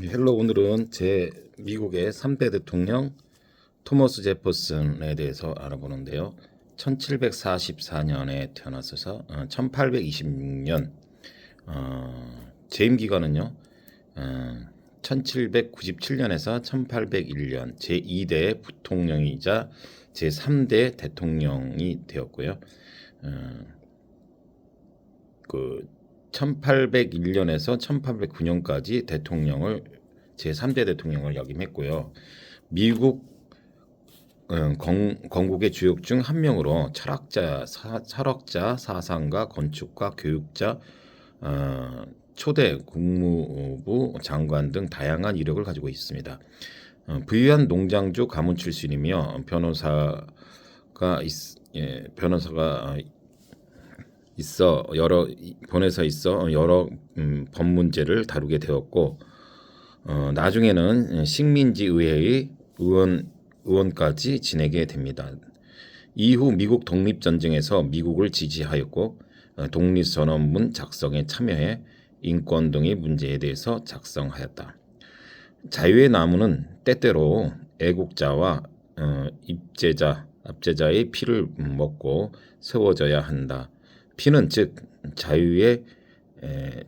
헬로 오늘은 미국의 3대 대통령 토머스 제퍼슨에 대해서 알아보는데요. 1744년에 태어났어서 1826년 재임 기간은요. 1797년에서 1801년 제2대 부통령이자 제3대 대통령이 되었고요. 그 1801년에서 1809년까지 대통령을 제3대 대통령을 역임했고요. 미국 건국의 주역 중 한 명으로 철학자, 사상가, 건축가, 교육자, 초대 국무부 장관 등 다양한 이력을 가지고 있습니다. 부유한 농장주 가문 출신이며 변호사가 있어 여러 법 문제를 다루게 되었고 나중에는 식민지 의회의 의원까지 지내게 됩니다. 이후 미국 독립전쟁에서 미국을 지지하였고 독립선언문 작성에 참여해 인권 등의 문제에 대해서 작성하였다. 자유의 나무는 때때로 애국자와 압제자의 피를 먹고 세워져야 한다. 피는 즉 자유의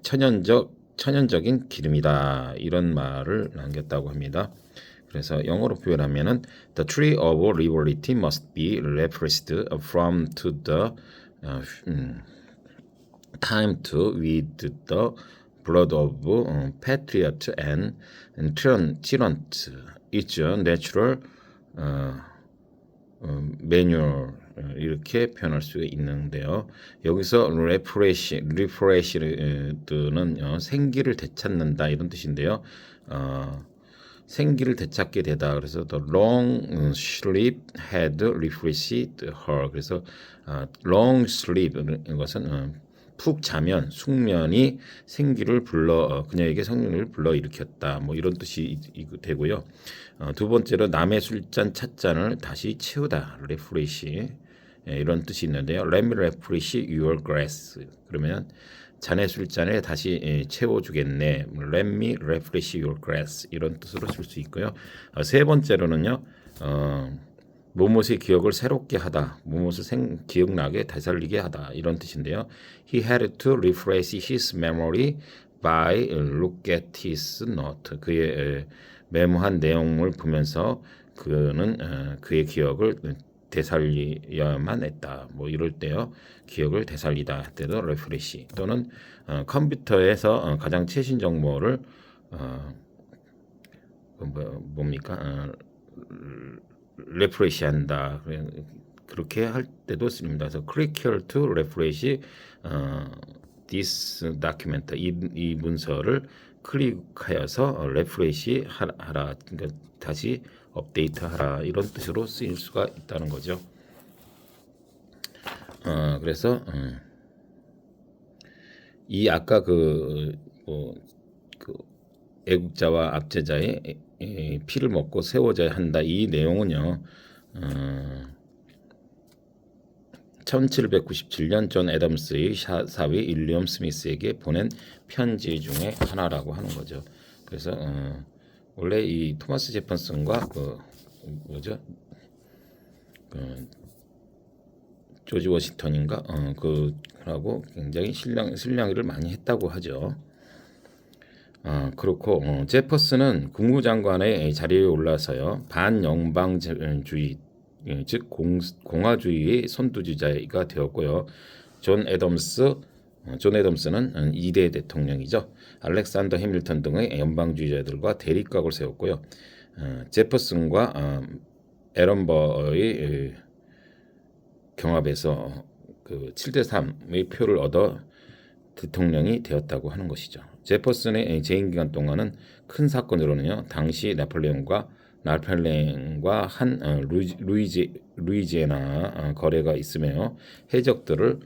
천연적인 기름이다. 이런 말을 남겼다고 합니다. 그래서 영어로 표현하면은 The tree of liberty must be repressed from to the time to with the blood of patriot and tyrant. It's a natural 매뉴얼 이렇게 표현할 수 있는데요. 여기서 리프레시는 생기를 되찾는다 이런 뜻인데요. 생기를 되찾게 되다. 그래서 the long sleep had refreshed her. 그래서 long sleep 이것은 푹 자면 숙면이 생기를 그녀에게 생기를 불러 일으켰다. 뭐 이런 뜻이 되고요. 두 번째로 남의 술잔 찻잔을 다시 채우다. refresh 이런 뜻이 있는데요. Let me refresh your glass. 그러면 자네 술잔에 다시 채워주겠네. Let me refresh your glass 이런 뜻으로 쓸 수 있고요. 세 번째로는요. 무엇의 기억을 새롭게 하다, 무엇을 기억나게 되살리게 하다 이런 뜻인데요. He had to refresh his memory by look at his note. 그의 메모한 내용을 보면서 그는 그의 기억을 되살려야만 했다. 뭐 이럴 때요. 기억을 되살리다 할 때도 refresh 또는 컴퓨터에서 가장 최신 정보를 refresh한다. 그렇게 할 때도 씁니다. 그래서 click here to refresh this document. 이 문서를 클릭하여서 refresh 하라. 그러니까 다시 업데이트하라 이런 뜻으로 쓰일 수가 있다는 거죠. 그래서 이 아까 그 애국자와 압제자의 피를 먹고 세워져야 한다. 이 내용은요. 1797년 존 애덤스의 사위 윌리엄 스미스에게 보낸 편지 중에 하나라고 하는 거죠. 그래서 원래 이 토마스 제퍼슨과 조지 워싱턴인가 그하고 굉장히 실랑이를 많이 했다고 하죠. 그렇고 제퍼슨은 국무장관의 자리에 올라서요 반영방주의 즉 공화주의의 선두주자가 되었고요. 존 애덤스는 2대 대통령이죠. 알렉산더 해밀턴 등의 연방주의자들과 대립각을 세웠고요. 제퍼슨과 에런버의 경합에서 7대3의 표를 얻어 대통령이 되었다고 하는 것이죠. 제퍼슨의 재임 기간 동안은 큰 사건으로는요. 당시 나폴레옹과 한 루이지애나 거래가 있으며 해적들을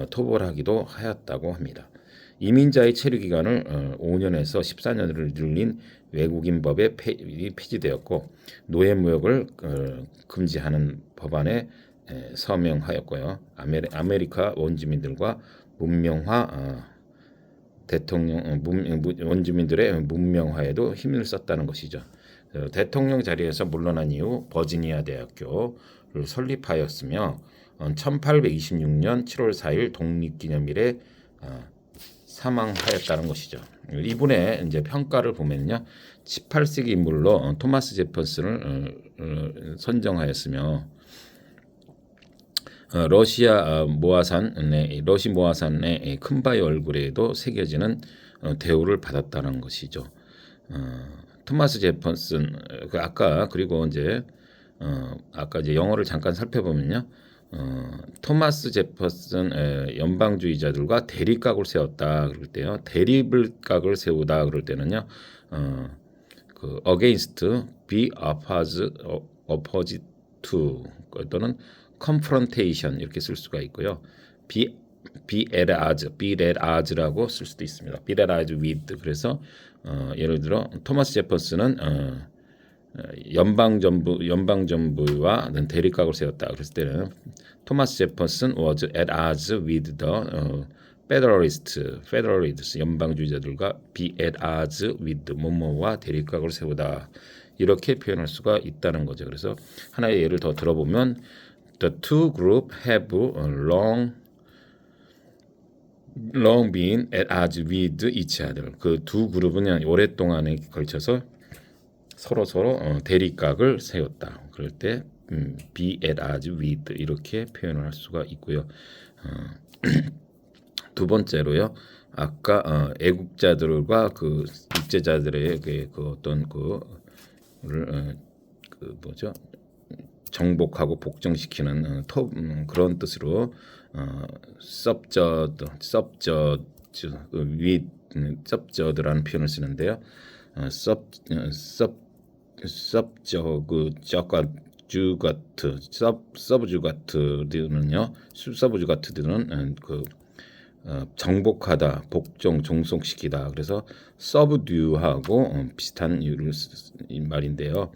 토벌하기도 하였다고 합니다. 이민자의 체류 기간을 5년에서 14년으로 늘린 외국인법에 폐지되었고 노예무역을 금지하는 법안에 서명하였고요. 아메리카 원주민들과 문명화 대통령 원주민들의 문명화에도 힘을 썼다는 것이죠. 대통령 자리에서 물러난 이후 버지니아 대학교를 설립하였으며 1826년 7월 4일 독립기념일에 사망하였다는 것이죠. 이분의 이제 평가를 보면요, 18세기 인물로 토마스 제퍼슨을 선정하였으며 러시아 모아산의 큰 바위 얼굴에도 새겨지는 대우를 받았다는 것이죠. 토마스 제퍼슨 그리고 이제 아까 이제 영어를 잠깐 살펴보면요. 토마스 제퍼슨 연방주의자들과 대립각을 세웠다 그럴 때요. 대립각을 세우다 그럴 때는요. 그 against, be opposed to 또는 confrontation 이렇게 쓸 수가 있고요. be at as라고 쓸 수도 있습니다. be at as with. 그래서 예를 들어 토마스 제퍼슨은 연방정부와 대립각을 세웠다. 그랬을 때는 토마스 제퍼슨 was at odds with the Federalists 연방주의자들과 be at odds with 뭐뭐와 대립각을 세우다. 이렇게 표현할 수가 있다는 거죠. 그래서 하나의 예를 더 들어보면 the two groups have long been at odds with each other. 그 두 그룹은 오랫동안에 걸쳐서 서로 대립각을 세웠다. 그럴 때 be at odds with 이렇게 표현을 할 수가 있고요. 두 번째로요. 아까 애국자들과 그 육제자들의 그 어떤 그를 뭐죠? 정복하고 복종시키는 그런 뜻으로 subjud라는 표현을 쓰는데요. 서브주가트들은요. 그 정복하다, 복종, 종속시키다. 그래서 subdue하고 비슷한 말인데요.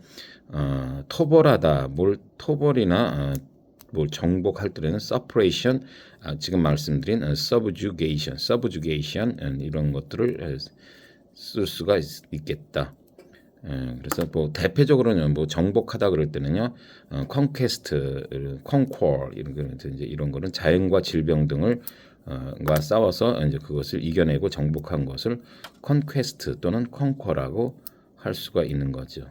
토벌하다, 토벌이나 뭘 정복할 때는 suppression, 지금 말씀드린 subjugation 이런 것들을 쓸 수가 있겠다. 그래서 뭐 대표적으로는 뭐 정복하다 그럴 때는요, conquest, conquer 이런 거는 자연과 질병 등을 과 싸워서 이제 그것을 이겨내고 정복한 것을 conquest 또는 conquer라고 할 수가 있는 거죠.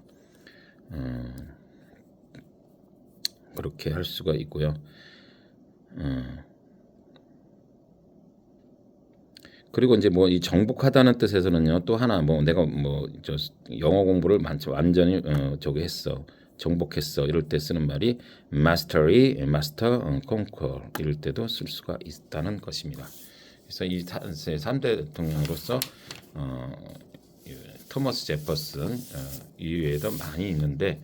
그렇게 할 수가 있고요. 그리고 이제 뭐 이 정복하다는 뜻에서는요, 또 하나 뭐 내가 뭐 저 영어 공부를 완전히 저기 했어, 정복했어 이럴 때 쓰는 말이 mastery, master, conquer 이럴 때도 쓸 수가 있다는 것입니다. 그래서 이 3대 대통령으로서 토머스 제퍼슨 이외에도 많이 있는데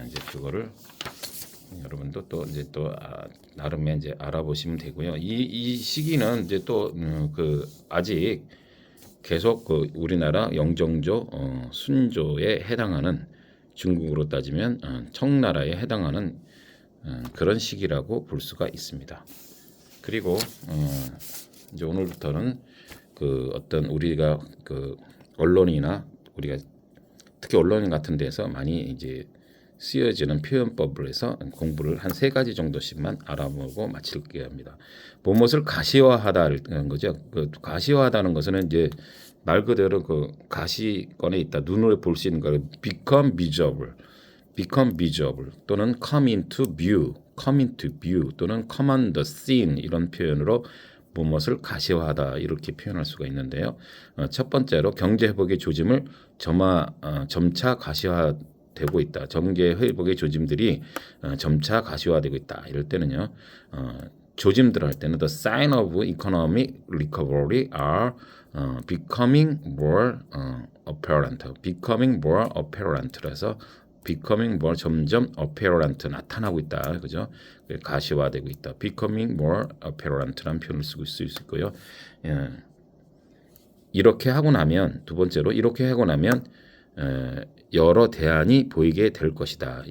이제 그거를 여러분도 또 이제 나름의 이제 알아보시면 되고요. 이 시기는 이제 또 그 아직 계속 그 우리나라 영정조 순조에 해당하는, 중국으로 따지면 청나라에 해당하는 그런 시기라고 볼 수가 있습니다. 그리고 이제 오늘부터는 그 어떤 우리가 그 언론이나 우리가 특히 언론 같은 데서 많이 이제 쓰여지는 표현법을 해서 공부를 한 3가지 정도씩만 알아보고 마칠게요 합니다. 무엇을 가시화하다는 거죠. 그 가시화하다는 것은 이제 말 그대로 그 가시권에 있다, 눈으로 볼 수 있는 걸 become visible 또는 come into view 또는 come on the scene 이런 표현으로 무엇을 가시화하다 이렇게 표현할 수가 있는데요. 첫 번째로 경제 회복의 조짐을 점차 가시화되고 있다. 경제 회복의 조짐들이 점차 가시화되고 있다. 이럴 때는요. 조짐들 할 때는 the sign of economic recovery are becoming more apparent라서 becoming more 점점 apparent 나타나고 있다. 그죠? 가시화되고 있다. becoming more apparent라는 표현을 쓸 수 있고요. 이렇게 하고 나면 두 번째로 이렇게 하고 나면 여러 대안이 보이게 될 것이다.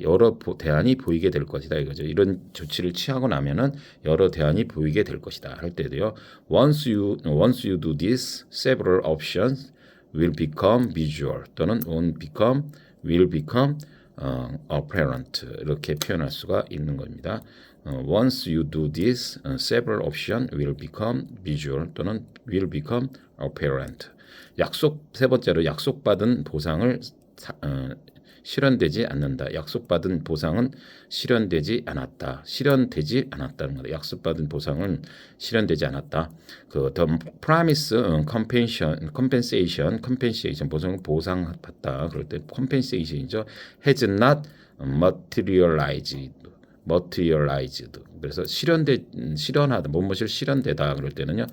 대안이 보이게 될 것이다 이거죠. 이런 조치를 취하고 나면은 여러 대안이 보이게 될 것이다 할 때도요. Once you do this, several options will become visual 또는 will become apparent 이렇게 표현할 수가 있는 겁니다. Once you do this, several options will become visual 또는 will become apparent. 세 번째로 약속받은 보상을 실현되지 않는다. 약속받은 보상은 실현되지 않았다는 거다. 약속받은 보상은 실현되지 않았다. the promise compensation 보상받다. 그럴 때 compensation이죠. has not materialized. 그래서 실현하다 무엇을 실현되다 그럴 때는요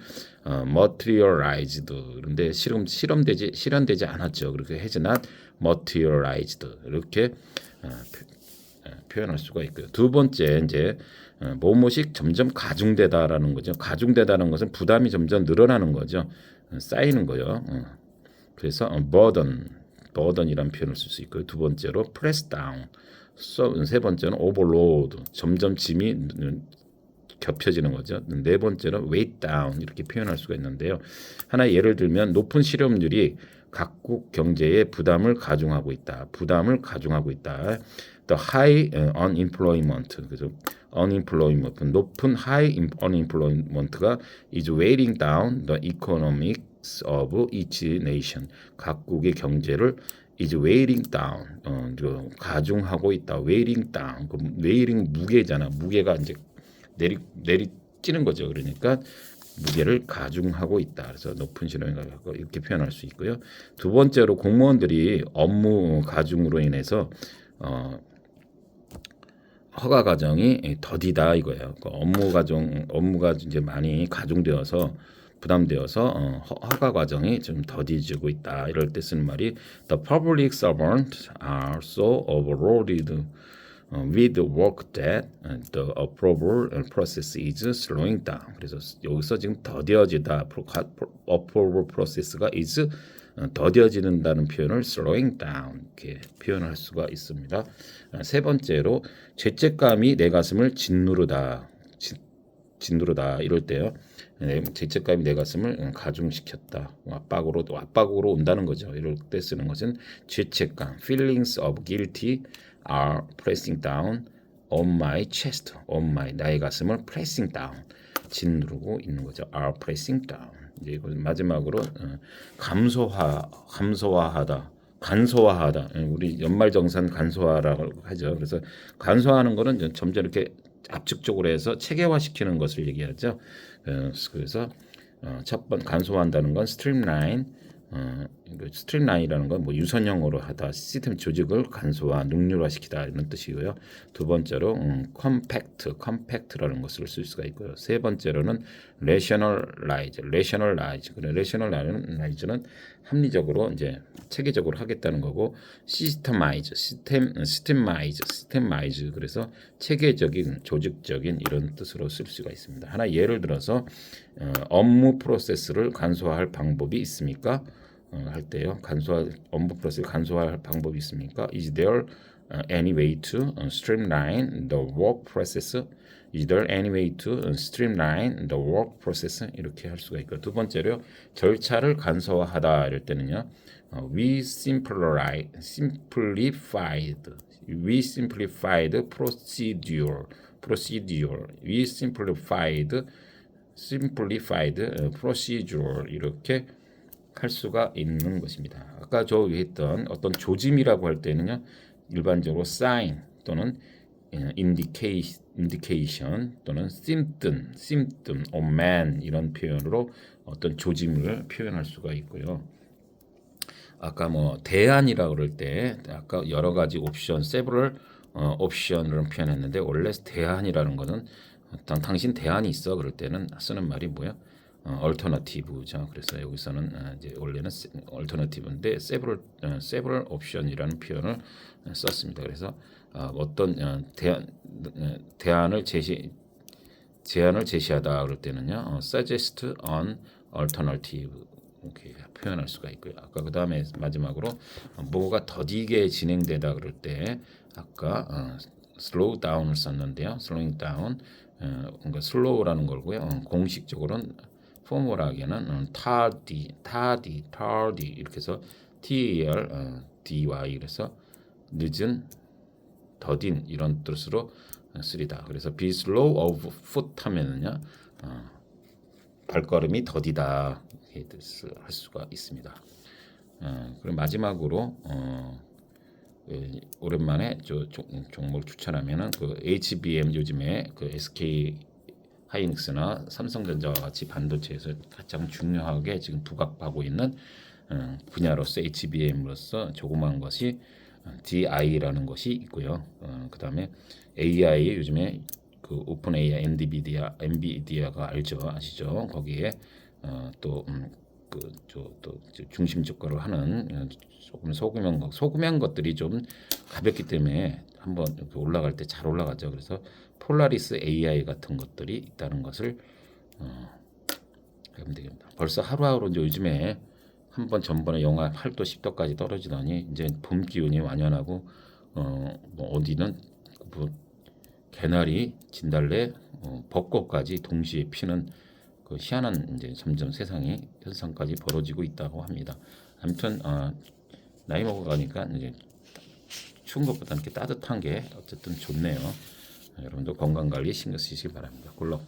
materialized 그런데 실현되지 않았죠. 그렇게 has not materialized 이렇게 표현할 수가 있고요. 두 번째 이제 무엇이 점점 가중되다라는 거죠. 가중되다는 것은 부담이 점점 늘어나는 거죠. 쌓이는 거요. 그래서 burden이라는 표현을 쓸 수 있고요. 두 번째로 press down. 세 번째는 overload. 점점 짐이 겹쳐지는 거죠. 네 번째는 weight down 이렇게 표현할 수가 있는데요. 하나 예를 들면 높은 실업률이 각국 경제의 부담을 가중하고 있다. The high unemployment. 그래서 높은 high unemployment가 is weighing down the economics of each nation. 각국의 경제를 is weighing down. 가중하고 있다. weighing down. weighing 무게잖아. 무게가 이제 내리찌는 거죠. 그러니까 무게를 가중하고 있다. 그래서 높은 실업률 이렇게 표현할 수 있고요. 두 번째로 공무원들이 업무 가중으로 인해서 허가 과정이 더디다 이거예요. 업무가 이제 많이 가중되어서 부담되어서 허가 과정이 좀 더디지고 있다. 이럴 때 쓰는 말이 The public servants are so overloaded with the work that the approval process is slowing down. 그래서 여기서 지금 더뎌지다 approval process가 is 더뎌지는다는 표현을 slowing down 이렇게 표현할 수가 있습니다. 세 번째로 죄책감이 내 가슴을 짓누르다 이럴 때요. 죄책감이 내 가슴을 가중시켰다. 압박으로 온다는 거죠. 이럴 때 쓰는 것은 죄책감. Feelings of guilty are pressing down on my chest. 나의 가슴을 pressing down. 짓누르고 있는 거죠. are pressing down. 이제 이거 마지막으로 간소화하다. 우리 연말정산 간소화라고 하죠. 그래서 간소화하는 거는 점점 이렇게 압축적으로 해서 체계화시키는 것을 얘기하죠. 그래서 첫 번 간소화한다는 건 스트림라인이라는 건 뭐 유선형으로 하다, 시스템 조직을 간소화, 능률화시키다 이런 뜻이고요. 두 번째로 컴팩트라는 것을 쓸 수가 있고요. 세 번째로는 레셔널라이즈는 합리적으로 이제 체계적으로 하겠다는 거고, 시스템마이즈 그래서 체계적인, 조직적인 이런 뜻으로 쓸 수가 있습니다. 하나 예를 들어서 업무 프로세스를 간소화할 방법이 있습니까? 할 때요. 업무 프로세스 간소화할 방법이 있습니까? Is there any way to streamline the work process? Is there any way to streamline the work process? 이렇게 할 수가 있고, 두 번째로 절차를 간소화하다 이럴 때는요. We simplified procedure. We simplified procedure 이렇게 할 수가 있는 것입니다. 아까 저 위에 했던 어떤 조짐이라고 할 때는요, 일반적으로 sign 또는 indication 또는 symptom, man 이런 표현으로 어떤 조짐을 표현할 수가 있고요. 아까 뭐 대안이라고 그럴 때 아까 여러 가지 옵션, several 옵션으로 표현했는데, 원래 대안이라는 것은 당신 대안이 있어 그럴 때는 쓰는 말이 뭐야? alternative죠. 그래서 여기서는 이제 원래는 alternative인데 several option이라는 표현을 썼습니다. 그래서 어떤 제안을 제시하다 그럴 때는요, suggest an alternative 이렇게 표현할 수가 있고요. 아까 그 다음에 마지막으로 뭐가 더디게 진행되다 그럴 때 아까 slow down을 썼는데요. slowing down 그러니까 slow라는 거고요. 공식적으로는 포멀하게는 tardy 이렇게 해서 TER, DY 그래서 늦은, 더딘 이런 뜻으로 쓰리다. 그래서 be slow of foot 하면은요 발걸음이 더디다 이렇게 뜻을 할 수가 있습니다. 그리고 마지막으로 오랜만에 종목을 추천하면은 그 HBM 요즘에 그 SK 하이닉스나 삼성전자와 같이 반도체에서 가장 중요하게 지금 부각하고 있는 분야로서 HBM으로서 조그마한 것이 DI라는 것이 있고요. 그다음에 AI 요즘에 그 오픈 AI 엔비디아가 아시죠? 거기에 또 중심 적과를 하는 조금 소금한 것들이 좀 가볍기 때문에 한번 이렇게 올라갈 때 잘 올라가죠. 그래서 폴라리스 AI 같은 것들이 있다는 것을 하면 되겠습니다. 벌써 하루하루 이제 요즘에 한번 전번에 영하 8도 10도까지 떨어지더니 이제 봄 기운이 완연하고 뭐 어디는 뭐 개나리, 진달래, 벚꽃까지 동시에 피는 그 희한한 이제 점점 세상이 현상까지 벌어지고 있다고 합니다. 아무튼 나이 먹어가니까 이제 추운 것보다 이렇게 따뜻한 게 어쨌든 좋네요. 여러분도 건강 관리 신경 쓰시기 바랍니다. 굴러.